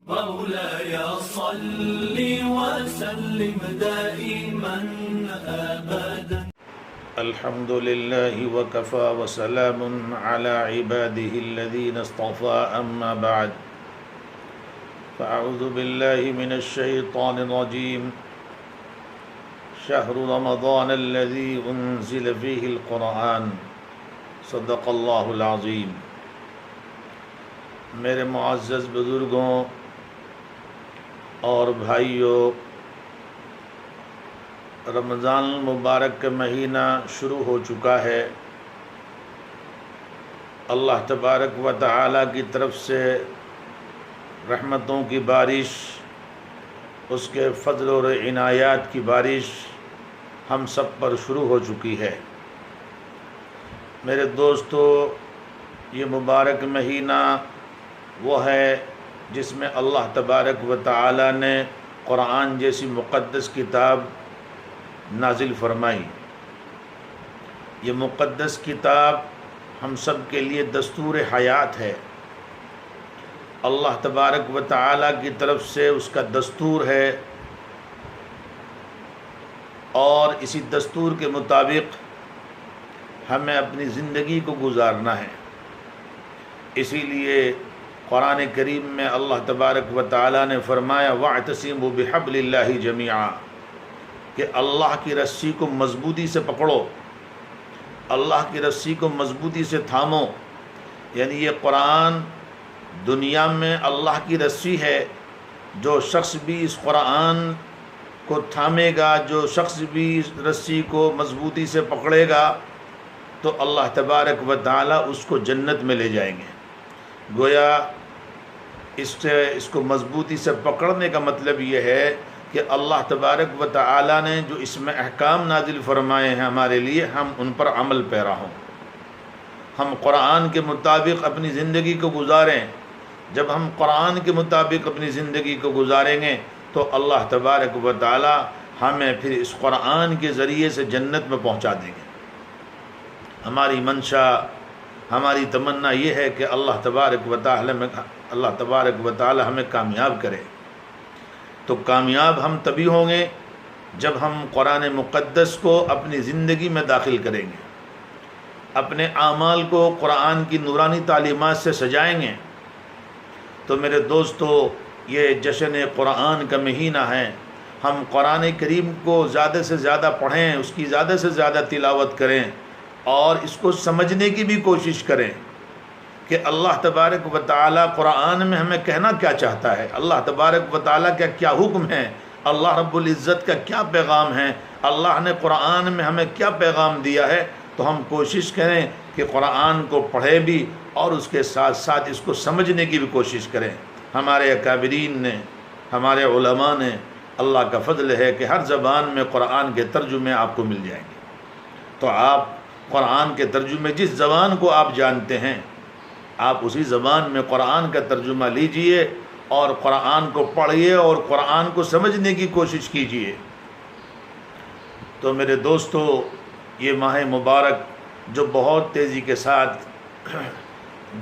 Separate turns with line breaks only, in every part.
مولاي صل وسلم دائما أبدا.
الحمد لله وكفى وسلام على عباده الذين اصطفى أما بعد فأعوذ بالله من الشيطان الرجيم. شهر رمضان الذي أنزل فيه القرآن صدق اللہ العظیم. میرے معزز بزرگوں اور بھائیوں، رمضان المبارک کا مہینہ شروع ہو چکا ہے. اللہ تبارک و تعالی کی طرف سے رحمتوں کی بارش، اس کے فضل اور عنایات کی بارش ہم سب پر شروع ہو چکی ہے. میرے دوستو، یہ مبارک مہینہ وہ ہے جس میں اللہ تبارک و تعالی نے قرآن جیسی مقدس کتاب نازل فرمائی. یہ مقدس کتاب ہم سب کے لیے دستور حیات ہے. اللہ تبارک و تعالی کی طرف سے اس کا دستور ہے اور اسی دستور کے مطابق ہمیں اپنی زندگی کو گزارنا ہے. اسی لیے قرآن کریم میں اللہ تبارک و تعالی نے فرمایا وَاعْتَصِمُوا بِحَبْلِ اللَّهِ جَمِيعًا، کہ اللہ کی رسی کو مضبوطی سے پکڑو، اللہ کی رسی کو مضبوطی سے تھامو. یعنی یہ قرآن دنیا میں اللہ کی رسی ہے. جو شخص بھی اس قرآن کو تھامے گا، جو شخص بھی اس رسی کو مضبوطی سے پکڑے گا، تو اللہ تبارک و تعالی اس کو جنت میں لے جائیں گے. گویا اس کو مضبوطی سے پکڑنے کا مطلب یہ ہے کہ اللہ تبارک و تعالی نے جو اس میں احکام نازل فرمائے ہیں ہمارے لیے، ہم ان پر عمل پیرا ہوں، ہم قرآن کے مطابق اپنی زندگی کو گزاریں. جب ہم قرآن کے مطابق اپنی زندگی کو گزاریں گے تو اللہ تبارک و تعالی ہمیں پھر اس قرآن کے ذریعے سے جنت میں پہنچا دیں گے. ہماری منشا، ہماری تمنا یہ ہے کہ اللہ تبارک و تعالی ہمیں کامیاب کرے. تو کامیاب ہم تبھی ہوں گے جب ہم قرآن مقدس کو اپنی زندگی میں داخل کریں گے، اپنے اعمال کو قرآن کی نورانی تعلیمات سے سجائیں گے. تو میرے دوستو، یہ جشن قرآن کا مہینہ ہے. ہم قرآن کریم کو زیادہ سے زیادہ پڑھیں، اس کی زیادہ سے زیادہ تلاوت کریں اور اس کو سمجھنے کی بھی کوشش کریں کہ اللہ تبارک و تعالی قرآن میں ہمیں کہنا کیا چاہتا ہے، اللہ تبارک و تعالی کا کیا حکم ہے، اللہ رب العزت کا کیا پیغام ہے، اللہ نے قرآن میں ہمیں کیا پیغام دیا ہے. تو ہم کوشش کریں کہ قرآن کو پڑھیں بھی اور اس کے ساتھ ساتھ اس کو سمجھنے کی بھی کوشش کریں. ہمارے اکابرین نے، ہمارے علماء نے، اللہ کا فضل ہے کہ ہر زبان میں قرآن کے ترجمے آپ کو مل جائیں گے. تو آپ قرآن کے ترجمے، جس زبان کو آپ جانتے ہیں، آپ اسی زبان میں قرآن کا ترجمہ لیجئے اور قرآن کو پڑھیے اور قرآن کو سمجھنے کی کوشش کیجئے. تو میرے دوستو، یہ ماہ مبارک جو بہت تیزی کے ساتھ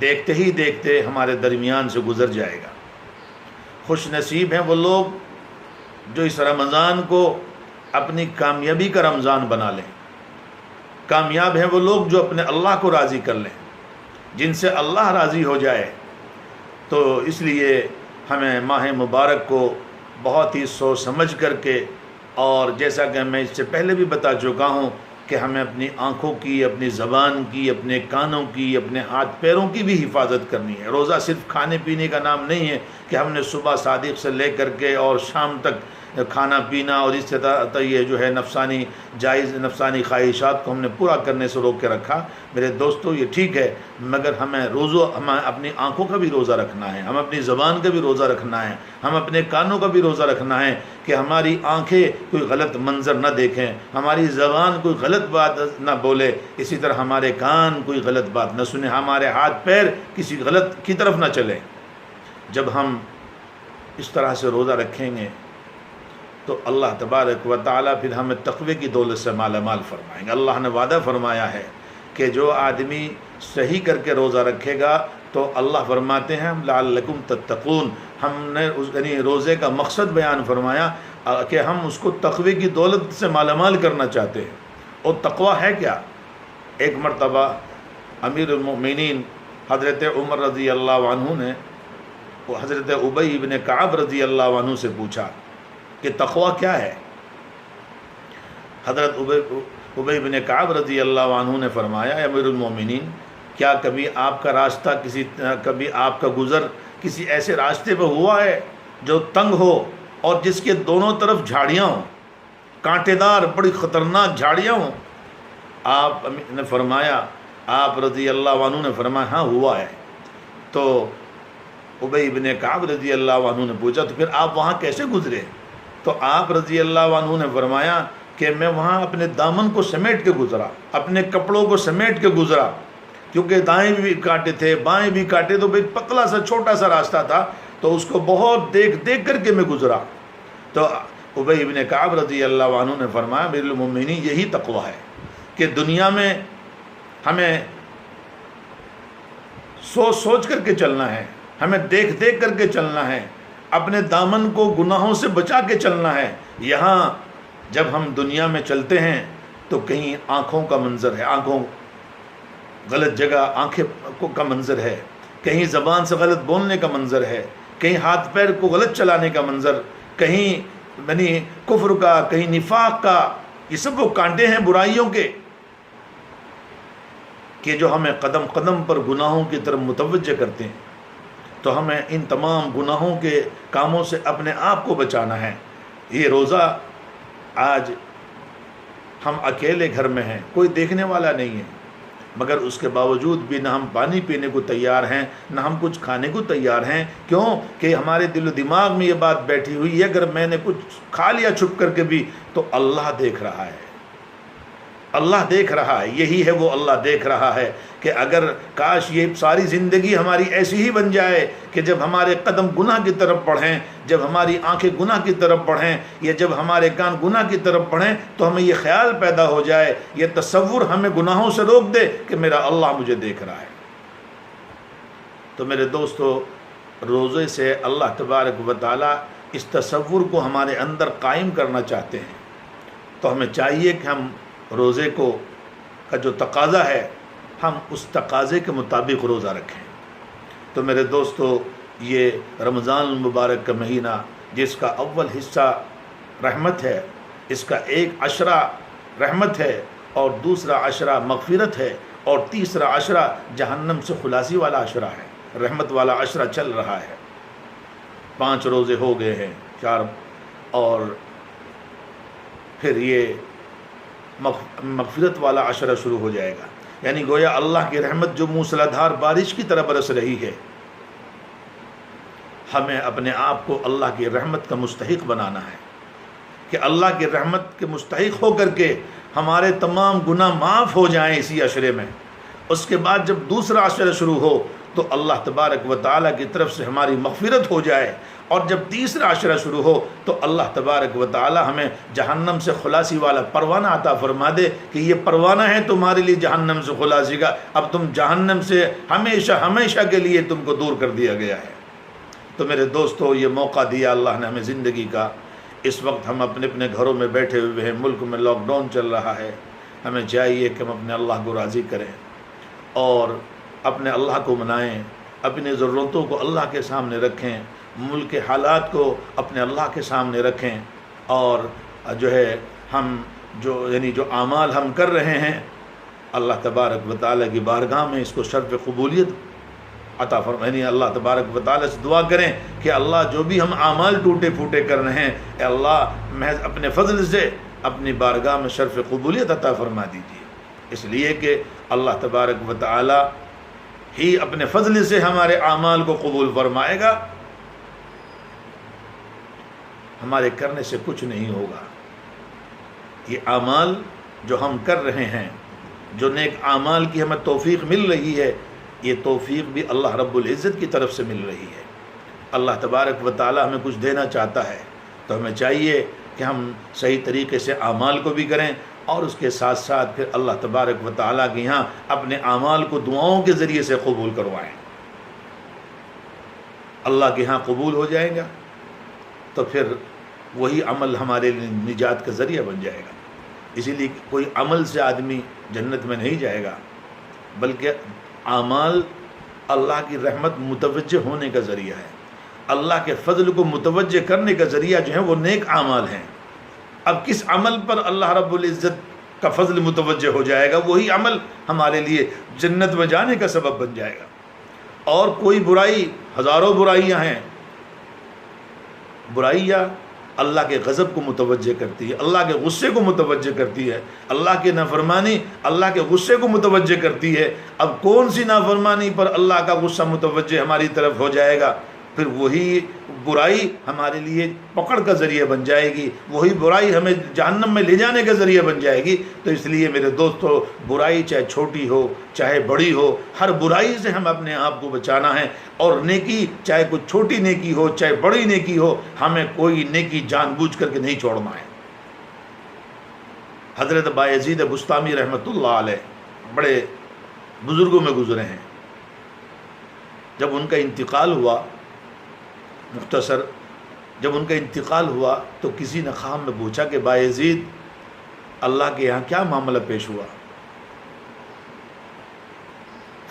دیکھتے ہی دیکھتے ہمارے درمیان سے گزر جائے گا. خوش نصیب ہیں وہ لوگ جو اس رمضان کو اپنی کامیابی کا رمضان بنا لیں. کامیاب ہیں وہ لوگ جو اپنے اللہ کو راضی کر لیں، جن سے اللہ راضی ہو جائے. تو اس لیے ہمیں ماہ مبارک کو بہت ہی سوچ سمجھ کر کے، اور جیسا کہ میں اس سے پہلے بھی بتا چکا ہوں کہ ہمیں اپنی آنکھوں کی، اپنی زبان کی، اپنے کانوں کی، اپنے ہاتھ پیروں کی بھی حفاظت کرنی ہے. روزہ صرف کھانے پینے کا نام نہیں ہے کہ ہم نے صبح صادق سے لے کر کے اور شام تک کھانا پینا اور اس طرح یہ جو ہے نفسانی خواہشات کو ہم نے پورا کرنے سے روک کے رکھا. میرے دوستو، یہ ٹھیک ہے، مگر ہمیں اپنی آنکھوں کا بھی روزہ رکھنا ہے، ہم اپنی زبان کا بھی روزہ رکھنا ہے، ہم اپنے کانوں کا بھی روزہ رکھنا ہے کہ ہماری آنکھیں کوئی غلط منظر نہ دیکھیں، ہماری زبان کوئی غلط بات نہ بولے، اسی طرح ہمارے کان کوئی غلط بات نہ سنیں، ہمارے ہاتھ پیر کسی غلط کی طرف نہ چلیں. جب ہم اس طرح سے روزہ رکھیں گے تو اللہ تبارک و تعالیٰ پھر ہمیں تقوی کی دولت سے مالا مال فرمائیں گے. اللہ نے وعدہ فرمایا ہے کہ جو آدمی صحیح کر کے روزہ رکھے گا تو اللہ فرماتے ہیں لعلکم تتقون، ہم نے یعنی روزے کا مقصد بیان فرمایا کہ ہم اس کو تقوی کی دولت سے مالا مال کرنا چاہتے ہیں۔ اور تقوی ہے کیا؟ ایک مرتبہ امیر المؤمنین حضرت عمر رضی اللہ عنہ نے حضرت ابی بن کعب رضی اللہ عنہ سے پوچھا کہ تقوی کیا ہے؟ حضرت ابی بن کعب رضی اللہ عنہ نے فرمایا، امیر المؤمنین، کیا کبھی آپ کا راستہ کبھی آپ کا گزر کسی ایسے راستے پہ ہوا ہے جو تنگ ہو اور جس کے دونوں طرف جھاڑیاں ہوں، کانٹے دار بڑی خطرناک جھاڑیاں ہوں؟ آپ نے فرمایا، آپ رضی اللہ عنہ نے فرمایا ہاں ہوا ہے۔ تو ابی بن کعب رضی اللہ عنہ نے پوچھا تو پھر آپ وہاں کیسے گزرے؟ تو آپ رضی اللہ عنہ نے فرمایا کہ میں وہاں اپنے دامن کو سمیٹ کے گزرا، اپنے کپڑوں کو سمیٹ کے گزرا، کیونکہ دائیں بھی کانٹے تھے بائیں بھی کانٹے، تو ایک پتلا سا چھوٹا سا راستہ تھا، تو اس کو بہت دیکھ کر کے میں گزرا۔ تو ابی بن کعب رضی اللہ عنہ نے فرمایا، امیر المؤمنین، یہی تقویٰ ہے کہ دنیا میں ہمیں سوچ کر کے چلنا ہے، ہمیں دیکھ کر کے چلنا ہے، اپنے دامن کو گناہوں سے بچا کے چلنا ہے۔ یہاں جب ہم دنیا میں چلتے ہیں تو کہیں آنکھوں کا منظر ہے، آنکھوں غلط جگہ آنکھیں کا منظر ہے، کہیں زبان سے غلط بولنے کا منظر ہے، کہیں ہاتھ پیر کو غلط چلانے کا منظر، کہیں یعنی کفر کا، کہیں نفاق کا، یہ سب وہ کانٹے ہیں برائیوں کے کہ جو ہمیں قدم قدم پر گناہوں کی طرف متوجہ کرتے ہیں۔ تو ہمیں ان تمام گناہوں کے کاموں سے اپنے آپ کو بچانا ہے۔ یہ روزہ آج ہم اکیلے گھر میں ہیں، کوئی دیکھنے والا نہیں ہے، مگر اس کے باوجود بھی نہ ہم پانی پینے کو تیار ہیں، نہ ہم کچھ کھانے کو تیار ہیں۔ کیوں کہ ہمارے دل و دماغ میں یہ بات بیٹھی ہوئی ہے، اگر میں نے کچھ کھا لیا چھپ کر کے بھی تو اللہ دیکھ رہا ہے، اللہ دیکھ رہا ہے۔ یہی ہے وہ اللہ دیکھ رہا ہے کہ اگر کاش یہ ساری زندگی ہماری ایسی ہی بن جائے کہ جب ہمارے قدم گناہ کی طرف بڑھیں، جب ہماری آنکھیں گناہ کی طرف بڑھیں، یا جب ہمارے کان گناہ کی طرف بڑھیں، تو ہمیں یہ خیال پیدا ہو جائے، یہ تصور ہمیں گناہوں سے روک دے کہ میرا اللہ مجھے دیکھ رہا ہے۔ تو میرے دوستو، روزے سے اللہ تبارک و تعالیٰ اس تصور کو ہمارے اندر قائم کرنا چاہتے ہیں۔ تو ہمیں چاہیے کہ ہم روزے کا جو تقاضا ہے، ہم اس تقاضے کے مطابق روزہ رکھیں۔ تو میرے دوستو، یہ رمضان المبارک کا مہینہ جس کا اول حصہ رحمت ہے، اس کا ایک عشرہ رحمت ہے اور دوسرا عشرہ مغفرت ہے اور تیسرا عشرہ جہنم سے خلاصی والا عشرہ ہے۔ رحمت والا عشرہ چل رہا ہے، 5 روزے ہو گئے ہیں، 4، اور پھر یہ مغفرت والا عشرہ شروع ہو جائے گا، یعنی گویا اللہ کی رحمت جو موسلادھار بارش کی طرح برس رہی ہے، ہمیں اپنے آپ کو اللہ کی رحمت کا مستحق بنانا ہے کہ اللہ کی رحمت کے مستحق ہو کر کے ہمارے تمام گناہ معاف ہو جائیں اسی عشرے میں۔ اس کے بعد جب دوسرا عشرہ شروع ہو تو اللہ تبارک و تعالیٰ کی طرف سے ہماری مغفرت ہو جائے، اور جب تیسرا عشرہ شروع ہو تو اللہ تبارک و تعالیٰ ہمیں جہنم سے خلاصی والا پروانہ عطا فرما دے کہ یہ پروانہ ہے تمہارے لیے جہنم سے خلاصی کا، اب تم جہنم سے ہمیشہ ہمیشہ کے لیے تم کو دور کر دیا گیا ہے۔ تو میرے دوستو، یہ موقع دیا اللہ نے ہمیں زندگی کا، اس وقت ہم اپنے اپنے گھروں میں بیٹھے ہوئے ہیں، ملک میں لاک ڈاؤن چل رہا ہے، ہمیں چاہیے کہ ہم اپنے اللہ کو راضی کریں اور اپنے اللہ کو منائیں، اپنی ضرورتوں کو اللہ کے سامنے رکھیں، ملک کے حالات کو اپنے اللہ کے سامنے رکھیں، اور جو ہے ہم جو اعمال ہم کر رہے ہیں، اللہ تبارک و تعالیٰ کی بارگاہ میں اس کو شرف قبولیت عطا فرمائیں، یعنی اللہ تبارک و تعالیٰ سے دعا کریں کہ اللہ جو بھی ہم اعمال ٹوٹے پھوٹے کر رہے ہیں، اے اللہ محض اپنے فضل سے اپنی بارگاہ میں شرف قبولیت عطا فرما دیجیے، اس لیے کہ اللہ تبارک و تعالیٰ ہی اپنے فضل سے ہمارے اعمال کو قبول فرمائے گا، ہمارے کرنے سے کچھ نہیں ہوگا۔ یہ اعمال جو ہم کر رہے ہیں، جو نیک اعمال کی ہمیں توفیق مل رہی ہے، یہ توفیق بھی اللہ رب العزت کی طرف سے مل رہی ہے۔ اللہ تبارک و تعالیٰ ہمیں کچھ دینا چاہتا ہے، تو ہمیں چاہیے کہ ہم صحیح طریقے سے اعمال کو بھی کریں، اور اس کے ساتھ ساتھ پھر اللہ تبارک و تعالیٰ کے یہاں اپنے اعمال کو دعاؤں کے ذریعے سے قبول کروائیں۔ اللہ کے ہاں قبول ہو جائے گا تو پھر وہی عمل ہمارے لیے نجات کا ذریعہ بن جائے گا۔ اسی لیے کوئی عمل سے آدمی جنت میں نہیں جائے گا، بلکہ اعمال اللہ کی رحمت متوجہ ہونے کا ذریعہ ہے، اللہ کے فضل کو متوجہ کرنے کا ذریعہ جو ہے وہ نیک اعمال ہیں۔ اب کس عمل پر اللہ رب العزت کا فضل متوجہ ہو جائے گا، وہی عمل ہمارے لیے جنت میں جانے کا سبب بن جائے گا۔ اور کوئی برائی، ہزاروں برائیاں ہیں، برائیاں اللہ کے غضب کو متوجہ کرتی ہے، اللہ کے غصے کو متوجہ کرتی ہے، اللہ کی نافرمانی اللہ کے غصے کو متوجہ کرتی ہے۔ اب کون سی نافرمانی پر اللہ کا غصہ متوجہ ہماری طرف ہو جائے گا، پھر وہی برائی ہمارے لیے پکڑ کا ذریعہ بن جائے گی، وہی برائی ہمیں جہنم میں لے جانے کا ذریعہ بن جائے گی۔ تو اس لیے میرے دوستو، برائی چاہے چھوٹی ہو چاہے بڑی ہو، ہر برائی سے ہم اپنے آپ کو بچانا ہے، اور نیکی چاہے کوئی چھوٹی نیکی ہو چاہے بڑی نیکی ہو، ہمیں کوئی نیکی جان بوجھ کر کے نہیں چھوڑنا ہے۔ حضرت بایزید بسطامی رحمۃ اللہ علیہ بڑے بزرگوں میں گزرے ہیں۔ جب ان کا انتقال ہوا، مختصر جب ان کا انتقال ہوا تو کسی نے خام میں پوچھا کہ بایزید، اللہ کے یہاں کیا معاملہ پیش ہوا؟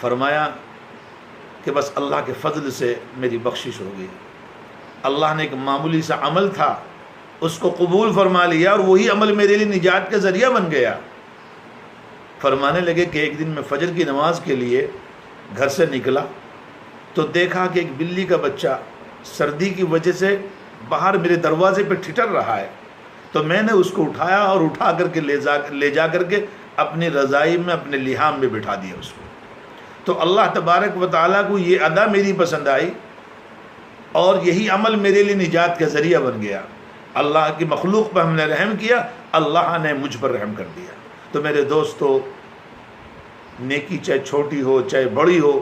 فرمایا کہ بس اللہ کے فضل سے میری بخشش ہو گئی، اللہ نے ایک معمولی سا عمل تھا اس کو قبول فرما لیا، اور وہی عمل میرے لیے نجات کا ذریعہ بن گیا۔ فرمانے لگے کہ ایک دن میں فجر کی نماز کے لیے گھر سے نکلا تو دیکھا کہ ایک بلی کا بچہ سردی کی وجہ سے باہر میرے دروازے پہ ٹھٹر رہا ہے، تو میں نے اس کو اٹھایا اور اٹھا کر کے لے جا کر کے اپنی رضائی میں، اپنے لحام میں بٹھا دیا اس کو۔ تو اللہ تبارک و تعالیٰ کو یہ ادا میری پسند آئی، اور یہی عمل میرے لیے نجات کا ذریعہ بن گیا۔ اللہ کی مخلوق پر ہم نے رحم کیا، اللہ نے مجھ پر رحم کر دیا۔ تو میرے دوستو، نیکی چاہے چھوٹی ہو چاہے بڑی ہو،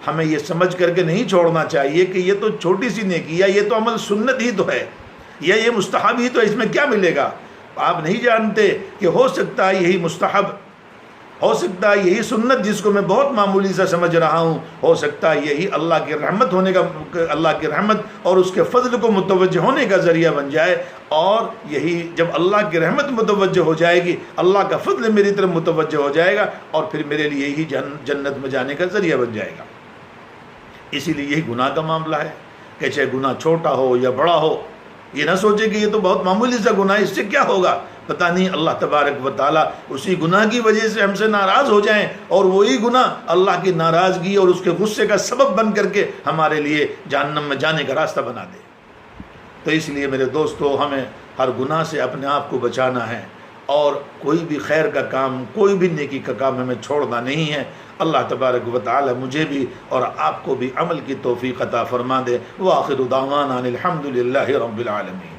ہمیں یہ سمجھ کر کے نہیں چھوڑنا چاہیے کہ یہ تو چھوٹی سی نیکی، یا یہ تو عمل سنت ہی تو ہے، یا یہ مستحب ہی تو، اس میں کیا ملے گا۔ آپ نہیں جانتے کہ ہو سکتا ہے یہی مستحب، ہو سکتا ہے یہی سنت جس کو میں بہت معمولی سا سمجھ رہا ہوں، ہو سکتا ہے یہی اللہ کی رحمت ہونے کا، اللہ کی رحمت اور اس کے فضل کو متوجہ ہونے کا ذریعہ بن جائے۔ اور یہی جب اللہ کی رحمت متوجہ ہو جائے گی، اللہ کا فضل میری طرف متوجہ ہو جائے گا، اور پھر میرے لیے یہی جنت میں جانے کا ذریعہ بن جائے گا۔ اسی لیے یہی گناہ کا معاملہ ہے کہ چاہے گناہ چھوٹا ہو یا بڑا ہو، یہ نہ سوچے کہ یہ تو بہت معمولی سا گناہ ہے، اس سے کیا ہوگا، پتہ نہیں اللہ تبارک و تعالیٰ اسی گناہ کی وجہ سے ہم سے ناراض ہو جائیں، اور وہی گناہ اللہ کی ناراضگی اور اس کے غصے کا سبب بن کر کے ہمارے لیے جہنم میں جانے کا راستہ بنا دے۔ تو اس لیے میرے دوستو، ہمیں ہر گناہ سے اپنے آپ کو بچانا ہے، اور کوئی بھی خیر کا کام، کوئی بھی نیکی کا کام ہمیں چھوڑنا نہیں ہے۔ اللہ تبارک و تعالی مجھے بھی اور آپ کو بھی عمل کی توفیق عطا فرما دے۔ وآخر دعوانا الحمد للہ رب العالمین۔